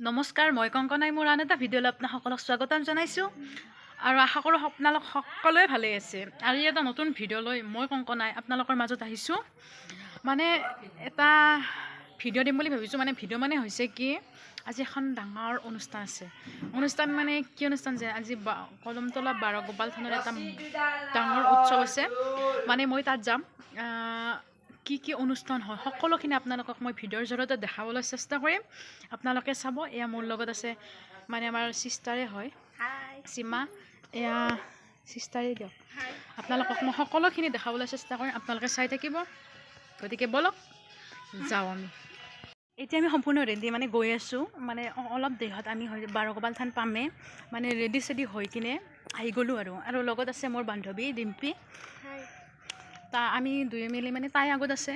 নমস্কাৰ, মই কংকনাই মোৰ আন এটা ভিডিঅ'লৈ আপোনাক সকলোক স্বাগতম জনাইছোঁ আৰু আশা কৰোঁ আপোনালোক সকলোৱে ভালে আছে। আৰু এটা নতুন ভিডিঅ'লৈ মই কংকনাই আপোনালোকৰ মাজত আহিছোঁ। মানে এটা ভিডিঅ' দিম বুলি ভাবিছোঁ। মানে ভিডিঅ' মানে হৈছে কি, আজি এখন ডাঙৰ অনুষ্ঠান আছে। অনুষ্ঠান মানে কি অনুষ্ঠান যে আজি কদমতলা বাৰগোপাল থানৰ এটা ডাঙৰ উৎসৱ আছে। মানে মই তাত যাম। কি কি অনুষ্ঠান হয় সকলোখিনি আপোনালোকক মই ভিডিঅ'ৰ জৰিয়তে দেখাবলৈ চেষ্টা কৰিম। আপোনালোকে চাব। এয়া মোৰ লগত আছে মানে আমাৰ চিষ্টাৰে হয়, সীমা। এয়া চিষ্টাৰে দিয়ক। আপোনালোকক মই সকলোখিনি দেখাবলৈ চেষ্টা কৰিম, আপোনালোকে চাই থাকিব। গতিকে বলক যাওঁ আমি। এতিয়া আমি সম্পূৰ্ণ ৰেডি মানে গৈ আছোঁ। মানে অলপ দেহত আমি বাৰগোপাল থান পামে। মানে ৰেডি চেডি হৈ কিনে আহি গ'লোঁ আৰু লগত আছে মোৰ বান্ধৱী ডিম্পী। আমি দুই মিলি মানে তাই আগত আছে,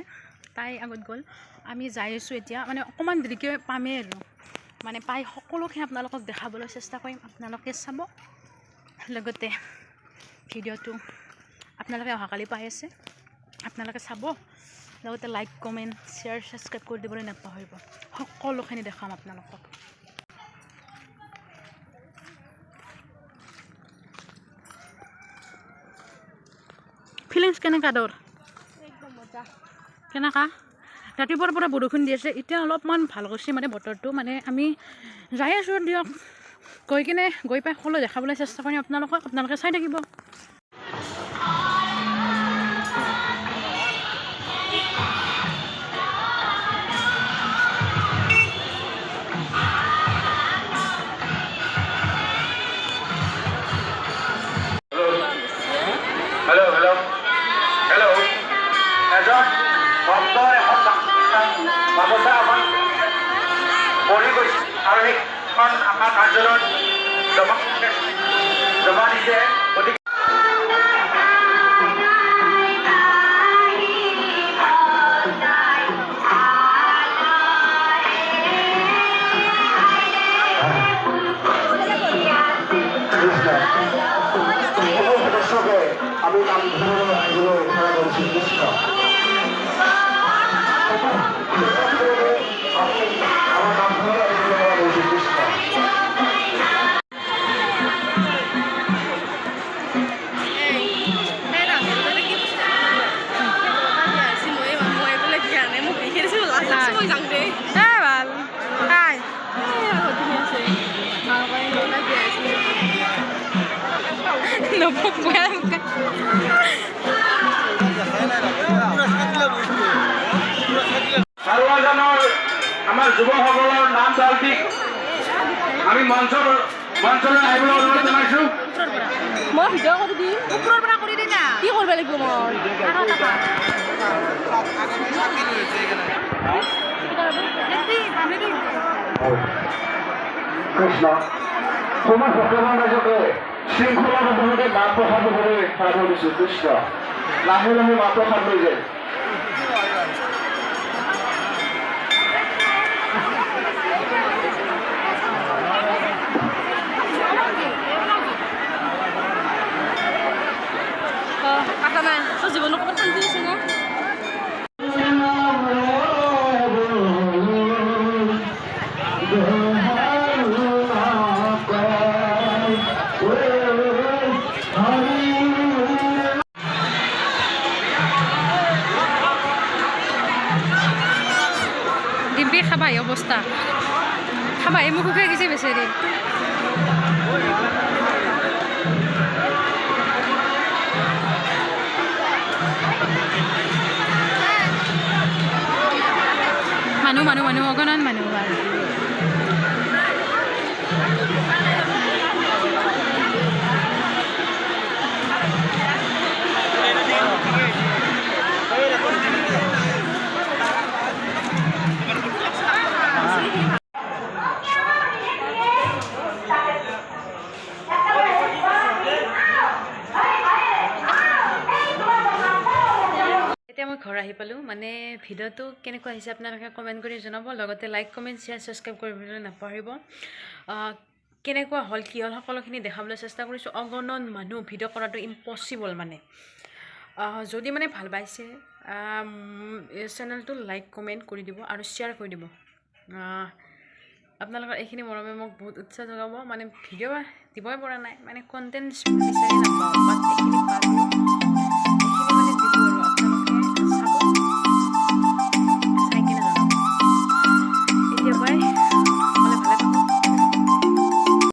তাই আগত গ'ল। আমি যাই আছোঁ এতিয়া। মানে অকণমান দেৰিকৈ পামেই আৰু মানে পাই সকলোখিনি আপোনালোকক দেখাবলৈ চেষ্টা কৰিম। আপোনালোকে চাব, লগতে ভিডিঅ'টো আপোনালোকে অহাকালি পাই আছে। আপোনালোকে চাব, লগতে লাইক কমেণ্ট শ্বেয়াৰ ছাবস্ক্ৰাইব কৰি দিবলৈ নাপাহৰিব। সকলোখিনি দেখাম আপোনালোকক। ফিলিংছ কেনেকুৱা তোৰ? একদম মজা। কেনেকুৱা? ৰাতিপুৱাৰ পৰা বৰষুণ দি আছে, এতিয়া অলপমান ভাল কৰিছে মানে বতৰটো। মানে আমি যাই আছোঁ দিয়ক। গৈ পাই সকলো দেখাবলৈ চেষ্টা কৰিম আপোনালোকক। আপোনালোকে চাই থাকিব। এজন ভক্তৰ এখন বাগচা এখন পঢ়ি গৈছে আৰু সেইখন আমাৰ কাৰ্যালয়ত জমা দিছে। গতিকে আমি নামঘৰলৈ আহিবলৈ ইচ্ছা কৰিছোঁ। কৃষ্ণ আমাৰ নামঘৰলৈ আহিবলৈ গৈছোঁ। কৃষ্ণ আমাৰ যুৱকসকলৰ নাম তাল্টি আমি মঞ্চলৈ আহিবলৈ অনুৰোধ জনাইছোঁ। মই ভিডিঅ' কৰি দিম। ওপৰৰ পৰা কৰি দিম না, কি কৰিব লাগিব মই? কৃষ্ণ সমাজ ভক্তগণ ৰাইজকে শৃংখলাবদ্ধভাৱে মাহ প্ৰসাদ ল'বলৈ আহ্বান দিছোঁ। কৃষ্ণ লাহে লাহে মাহ প্ৰসাদ লৈ যায়। জীৱনত ক'ৰবাত শান্তি আছে না? ডিম্পি খাবাই অৱস্থা, খাবাই মোক শুকাই গৈছে বেচেৰি। মানুহ অগণন মানুহ। এতিয়া মই ঘৰ আহি পালোঁ। মানে ভিডিঅ'টো কেনেকুৱা আহিছে আপোনালোকে কমেণ্ট কৰি জনাব। লগতে লাইক কমেণ্ট শ্বেয়াৰ ছাবস্ক্ৰাইব কৰিবলৈ নাপাহৰিব। কেনেকুৱা হ'ল কি হ'ল সকলোখিনি দেখাবলৈ চেষ্টা কৰিছোঁ। অগণন মানুহ, ভিডিঅ' কৰাটো ইম্পচিবল। মানে যদি মানে ভাল পাইছে চেনেলটো লাইক কমেণ্ট কৰি দিব আৰু শ্বেয়াৰ কৰি দিব। আপোনালোকৰ এইখিনি মৰমে মোক বহুত উৎসাহ যোগাব মানে ভিডিঅ' দিবই পৰা নাই মানে কণ্টেণ্ট বিচাৰি নাপাওঁ বাট এইখিনি পালোঁ